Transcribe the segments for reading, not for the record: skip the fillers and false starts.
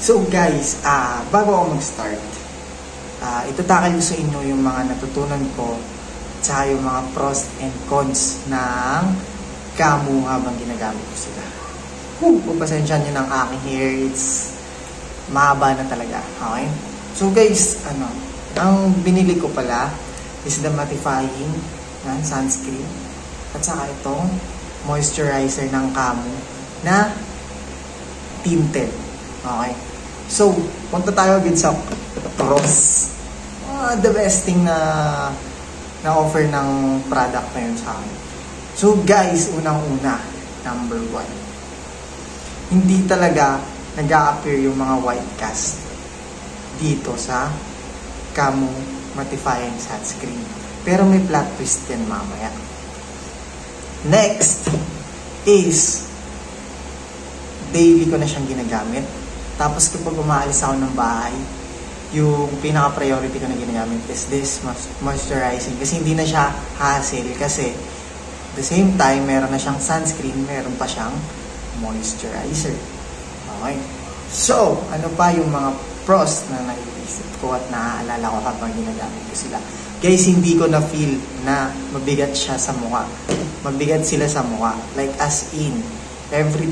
So guys, bago ako mag-start, itatakal ko sa inyo yung mga natutunan ko tsaka yung mga pros and cons ng Camu habang ginagamit ko sila. Pagpasensya nyo ng aking hair, it's mahaba na talaga. Okay? So guys, ang binili ko pala is the mattifying sunscreen at saka itong moisturizer ng Camu na tinted. Okay? So, punta tayo agad sa pros. The best thing na offer ng product na yun sa akin. So guys, unang-una, number 1. Hindi talaga nag-a-appear yung mga white cast dito sa Camu mattifying sunscreen. Pero may plot twist yan mamaya. Next is daily ko na siyang ginagamit. Tapos kapag umaalis ako ng bahay, yung pinaka-priority ko na ginagamit is this moisturizing. Kasi hindi na siya hassle. Kasi at the same time, meron na siyang sunscreen, meron pa siyang moisturizer. Okay? So, ano pa yung mga pros na naiisip ko at naaalala ko habang ginagamit ko sila? Guys, hindi ko na-feel na mabigat siya sa mukha. Mabigat sila sa mukha. Like as in, every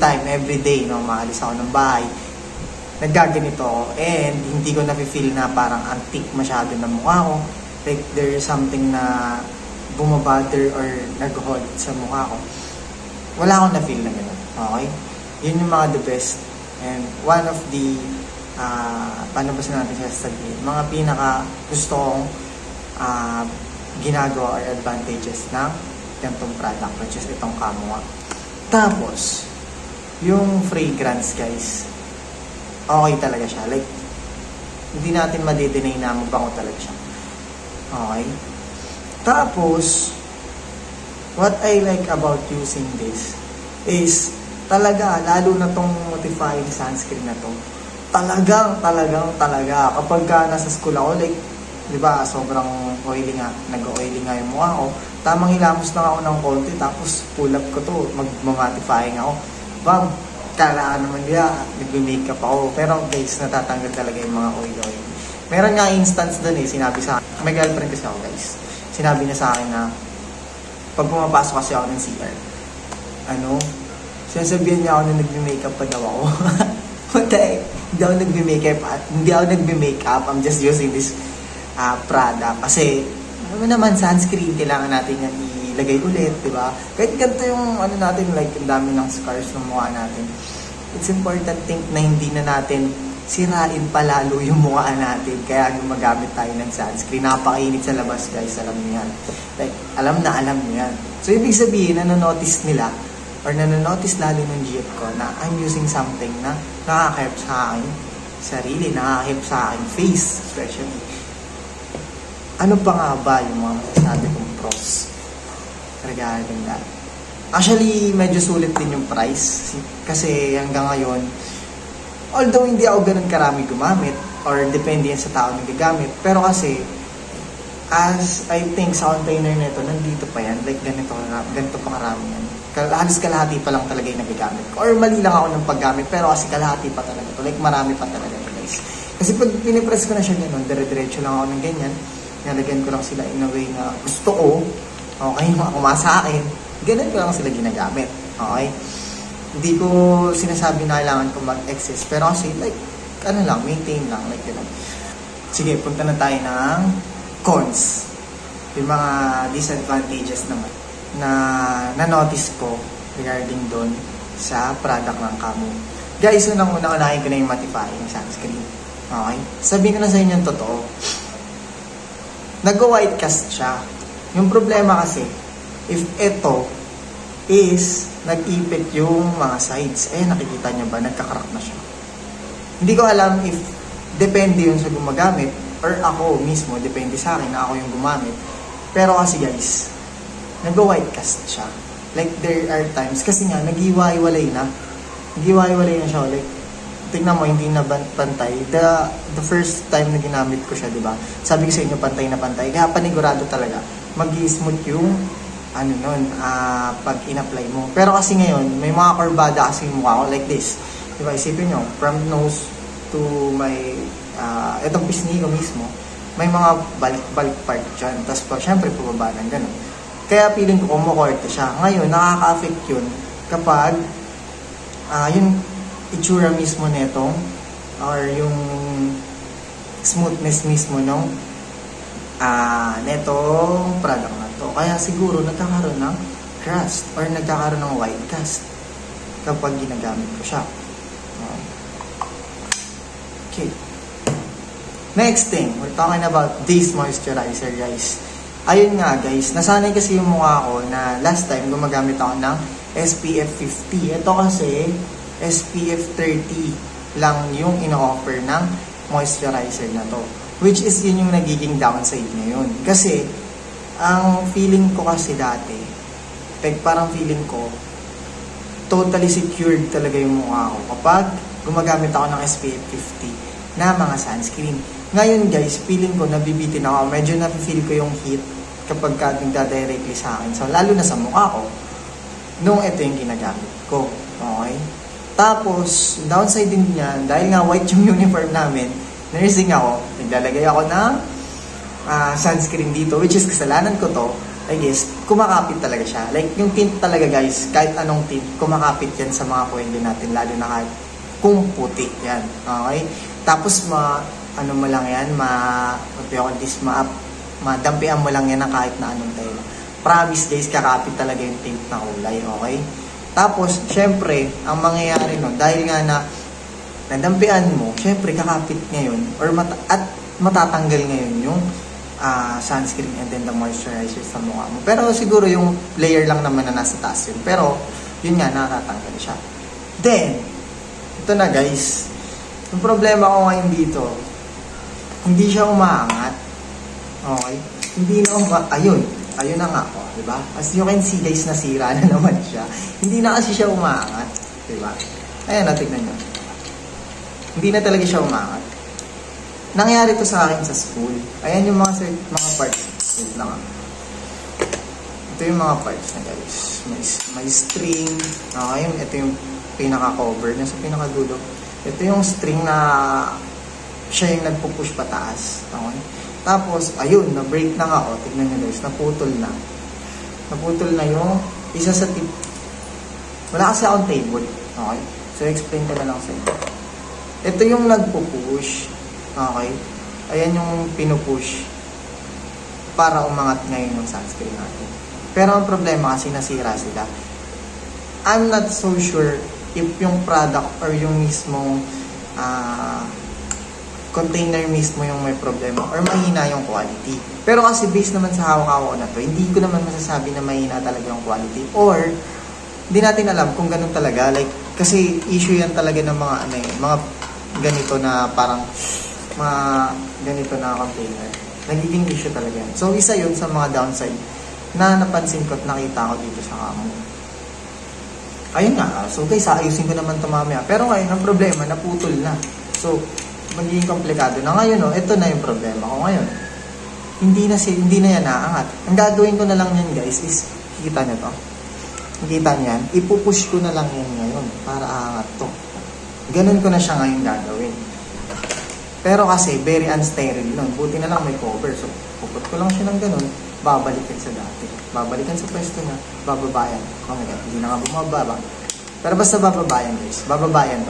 time, every day, maalis ako ng bahay, naggaganito ako, and hindi ko na-feel na parang antique masyado ng mukha ko. Like, there is something na bumabother or nag-hold sa mukha ko. Wala akong na-feel na gano'n. Okay? Yun yung mga the best. And one of the, paano ba natin siya sabihin? Mga pinaka gusto kong ginagawa or advantages ng ganitong product, which is itong Camu. Tapos, yung fragrance, guys, okay talaga siya. Like, hindi natin madi-deny na mabango talaga siya. Okay? Tapos, what I like about using this is, talaga, lalo na tong mattifying sunscreen na to, talaga, kapag nasa school ako, like, di ba, sobrang oily nga, nag-oily nga yung mukha ko, tamang hilamos lang ako ng konti, tapos pull up ko to, mag-mattifying ako. Bang, kailangan naman nila, nag-makeup ako. Pero guys, natatanggal talaga yung mga oil. Meron nga instance doon sinabi sa akin, may girlfriend kasi ako guys, sinabi niya sa akin na, pag pumapasok kasi ako ng CR, sinasabihan niya ako na nag-makeup pa daw ako. Hindi ako nag-makeup, I'm just using this product. Kasi, naman sunscreen, kailangan natin yan ilagay ulit, di ba? Kahit ganito yung natin, like, ang dami ng scars ng mukha natin. It's important think na hindi na natin sirain palalo yung mukha natin. Kaya gumagamit tayo ng sunscreen. Napakainit sa labas, guys. Alam niyo yan. Like, alam niyo yan. So, ibig sabihin, nanonotice nila or nanonotice lalo ng GF ko na I'm using something na nakaka-help sa akin sarili, nakaka-help sa akin face, especially. Ano pa nga ba yung mga masasabi kong pros regarding that? Actually, medyo sulit din yung price. Kasi hanggang ngayon, although hindi ako ganun karami gumamit, or depende yan sa tao na gagamit, pero kasi, as I think sa container nito, nandito pa yan, like ganito pa karami yan. Halos kalahati pa lang talaga yung nagagamit ko. Or mali lang ako ng paggamit, pero kasi kalahati pa talaga to. Like marami pa talaga to, guys. Kasi pag pinipress ko na siya gano'n, dire-diretso lang ako ng ganyan. Nalagyan ko lang sila in a way na gusto ko. Okay, kumasa sa akin. Ganun ko lang sila ginagamit. Okay? Hindi ko sinasabi na kailangan ko mag-excess. Pero kasi, like, maintain lang. Like, gano'n. Sige, punta na tayo ng cons. Yung mga disadvantages naman na na-notice ko regarding doon sa product ng Camu. Guys, unang-una unahin ko na yung mattifying sunscreen. Okay? Sabihin ko na sa inyo yung totoo. Nag-white cast siya. Yung problema kasi, if ito is nag-ipit yung mga sides, nakikita nyo ba, nagkakarak na siya. Hindi ko alam if depende yun sa gumagamit or ako mismo, depende sa akin na ako yung gumamit. Pero kasi guys, nag-white cast siya. Like, there are times, kasi nga, nag-iwa-iwalay na. Nag-iwa-iwalay na siya. Like, tignan mo, hindi na pantay. The first time na ginamit ko siya, diba? Sabi ko sa inyo, pantay na pantay. Kaya panigurado talaga. Mag-i-smooth yung, pag in-apply mo. Pero kasi ngayon, may mga kurbada kasi yung mukha ko, like this. Diba, isipin nyo, from nose to my, itong pisngi ko mismo, may mga balik part dyan. Tapos pa, syempre, pababa ng ganun. Kaya feeling ko kumukorte siya. Ngayon, nakaka-affect yun kapag yung itsura mismo netong or yung smoothness mismo nung netong product na to. Kaya siguro nagkakaroon ng crust or nagkakaroon ng white cast kapag ginagamit ko siya. Okay. Next thing, we're talking about this moisturizer, guys. Ayun nga, guys, nasanay kasi yung mukha ko na last time gumagamit ako ng SPF 50. Ito kasi SPF 30 lang yung ino-offer ng moisturizer na to. Which is yun yung nagiging downside ngayon. Kasi, ang feeling ko kasi dati, like parang feeling ko, totally secured talaga yung mukha ko kapag gumagamit ako ng SPF 50 na mga sunscreen. Ngayon guys, feeling ko nabibitin ako. Medyo na-feel ko yung heat kapag nagda-directly sa akin. So, lalo na sa mukha ko, nung ito yung ginagamit ko. Okay? Tapos, downside din niya, dahil nga white yung uniform namin, nursing ako, naglalagay ako ng sunscreen dito, which is kasalanan ko to, I guess, kumakapit talaga siya. Like, yung tint talaga guys, kahit anong tint, kumakapit yan sa mga kuwende natin, lalo na kahit kung puti yan. Okay? Tapos, ano mo lang yan, madampian mo lang yan na kahit na anong tayo. Promise guys, kakapit talaga yung tint na kulay, okay? Tapos, syempre, ang mangyayari no, dahil nga na nadampian mo, syempre kakapit ngayon or matatanggal ngayon yung sunscreen and then the moisturizer sa mukha mo. Pero siguro yung layer lang naman na nasa taas yun. Pero yun nga, natatanggal siya. Then, ito na guys. Yung problema ko ngayon dito, hindi siya umaangat. Okay? Hindi na ayun na nga po, diba? As you can see guys, nasira na naman siya. Hindi na kasi siya umaangat. Diba? Ayan, natignan nyo. Hindi na talaga siya umangat. Nangyari to sa akin sa school. Ayan yung mga parts. Wait lang. Ito yung mga parts na guys. May string. Okay, ito yung pinaka-cover niya sa pinaka-dulo. Ito yung string na siya yung nagpupush pataas. Okay? Tapos, ayun, na-break na nga. Tignan nyo guys, naputol na. Naputol na yung isa sa tip. Wala kasi akong table. Okay? So, explain ko na lang sa inyo. Ito yung nagpo-push. Okay? Ayan yung pinupush para umangat ngayon yung sunscreen natin. Pero ang problema kasi nasira sila. I'm not so sure if yung product or yung mismong container mismo yung may problema or mahina yung quality. Pero kasi based naman sa hawak-hawak na to, hindi ko naman masasabi na mahina talaga yung quality or hindi natin alam kung ganun talaga. Like, kasi issue yan talaga ng mga mga ganito na parang mga ganito na container. Nagiging issue talaga yan. So, isa yun sa mga downside na napansin ko at nakita ko dito sa kamo. Ayun nga. So, guys, ayusin ko naman ito mamaya. Pero ngayon, ang problema, naputol na. So, magiging komplikado na ngayon. Ito na yung problema ko ngayon. Hindi na yan naangat. Ang gagawin ko na lang yan, guys, is, kita nyo to. Kita nyo yan. Ipupush ko na lang yan ngayon para aangat to. Ganun ko na siya ngayon gagawin. Pero kasi, very unsterile nun. Buti na lang may cover. So, puput ko lang siya ng ganun, babalikan sa dati. Babalikan sa pwesto na, bababayan. Oh my God, hindi na nga bumababa. Pero basta bababayan, guys. Bababayan.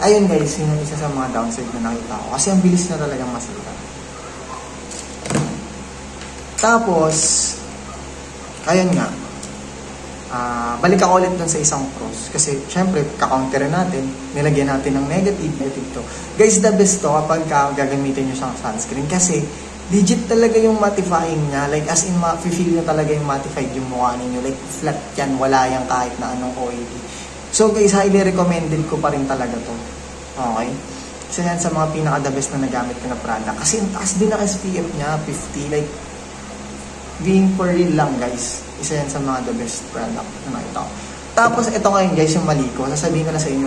Ayun, guys, yun yung isa sa mga downside na nakita ko. Kasi ang bilis na talagang masira. Tapos, ayun nga. Balik ako ulit dun sa isang pros. Kasi, syempre, kakounter natin, nilagyan natin ng negative to. Guys, the best to kapag gagamitin nyo siyang sunscreen. Kasi, legit talaga yung mattifying niya. Like, as in, feel nyo talaga yung mattified yung mukha ninyo. Like, flat yan, wala yan kahit na anong OAD. So, guys, highly recommended ko pa rin talaga to. Okay? Isa yan sa mga pinaka-the best na nagamit ko na product. Kasi, ang taas din na SPF niya, 50. Like, being for real lang, guys. Isa yan sa mga the best product na nakita ko. Tapos, ito ngayon guys, yung mali ko. Sasabihin ko na sa inyo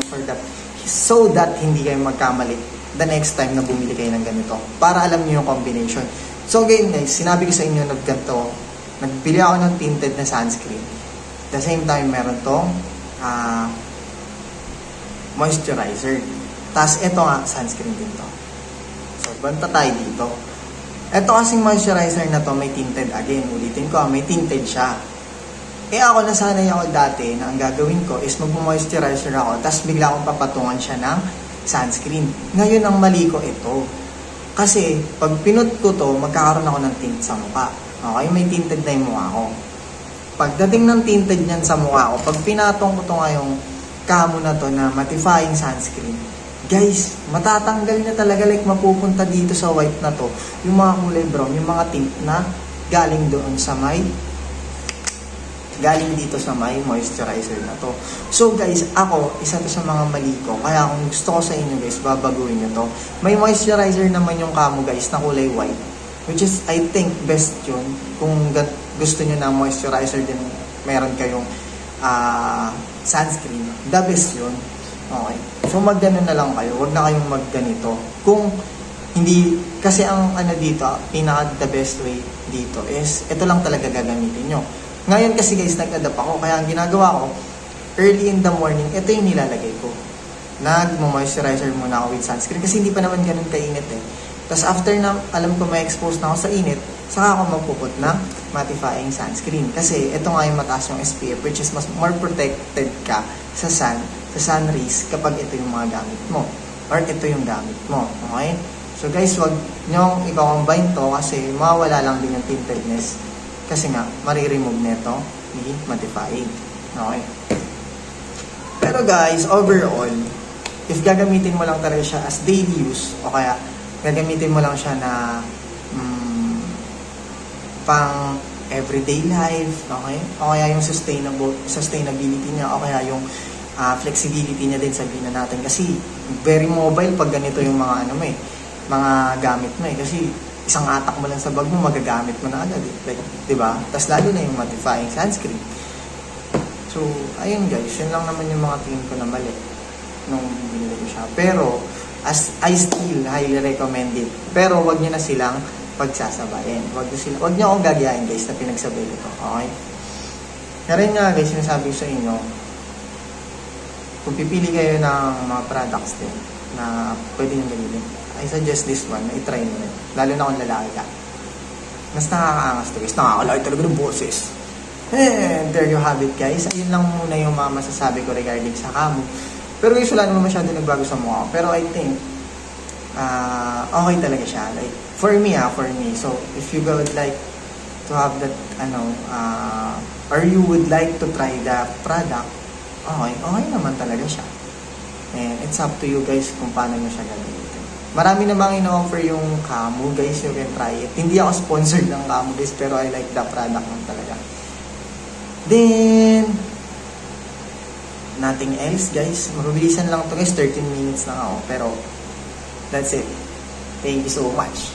so that hindi kayo magkamali the next time na bumili kayo ng ganito. Para alam niyo yung combination. So, again guys, sinabi ko sa inyo nagbili ako ng tinted na sunscreen. The same time, meron tong moisturizer. Tapos ito nga, sunscreen din to. So, banta tayo dito. Ito kasing moisturizer na to, may tinted. Again, ulitin ko, may tinted siya. Ako nasanay ako dati na ang gagawin ko is mag-moisturizer ako, tapos bigla akong papatungan siya ng sunscreen. Ngayon ang mali ko ito. Kasi pag pinut ko to, magkakaroon ako ng tint sa mukha. Okay, may tinted na yung mukha ko. Pagdating ng tinted niyan sa mukha ko, pag pinatong ko to ngayong kamo na to na mattifying sunscreen, guys, matatanggal na talaga, like mapupunta dito sa white na to, yung mga kulay brown, yung mga tint na galing doon sa galing dito sa may moisturizer na to. So guys, ako, isa to sa mga mali ko. Kaya kung gusto ko sa inyo guys, babaguhin nyo to. May moisturizer naman yung kamo guys na kulay white. Which is, I think, best yun. Kung gusto nyo na moisturizer din, meron kayong sunscreen. The best yun. Okay. So magganon na lang kayo. Huwag na kayong magganito. Kung hindi, kasi ang ano dito, pinaka the best way dito is, ito lang talaga gagamitin nyo. Ngayon kasi guys, nag-adapt ako. Kaya ang ginagawa ko, early in the morning, ito yung nilalagay ko. Nag-moisturizer muna ako with sunscreen. Kasi hindi pa naman ganun kainit eh. Tapos after na, alam ko may expose na ako sa init, saka ako magpuput ng mattifying sunscreen. Kasi ito nga yung mataas yung SPF, which is mas more protected ka sa sun rays kapag ito yung mga gamit mo. Or ito yung gamit mo. Okay? So guys, wag nyong i-combine to kasi mawawala lang din yung tintedness. Kasi nga, mariremove nito ni mattifying. Okay? Pero guys, overall, if gagamitin mo lang talaga siya as daily use, o kaya gagamitin mo lang siya na pang everyday life, okay? O kaya yung sustainability niya, o kaya yung flexibility niya din, sabihin na natin. Kasi very mobile pag ganito yung mga mga gamit mo eh. Kasi isang atak mo lang sa bag mo, magagamit mo na agad. Like, diba? Tapos lalo na yung mattifying sunscreen. So, ayun guys, yun lang naman yung mga tingin ko na mali nung binili ko siya. Pero, as I still highly recommend it. Pero, wag nyo na silang pagsasabayin. Wag nyo akong gagayain guys na pinagsabay ito. Okay? Kaya nga guys, sinasabi ko sa inyo, kung pipili kayo ng mga products din na pwede nyo gamitin, I suggest this one, na i-try nyo rin. Lalo na kung lalaki ka. Mas nakakaangas to guys. Nakakalaki talaga ng boses. And there you have it guys. Ayun lang muna yung mga masasabi ko regarding sa kamo. Pero guys, wala naman masyado nagbago sa mukha. Pero I think, okay talaga siya. Like, for me. So, if you would like to have that, or you would like to try the product, okay naman talaga siya. And it's up to you guys kung paano nyo siya gagawin. Marami namang ino-offer yung Kamo, guys. You can try it. Hindi ako sponsored ng Kamo, guys, pero I like the product lang talaga. Then, nothing else, guys. Mabibilisan lang to guys. 13 minutes na ako. Pero, that's it. Thank you so much.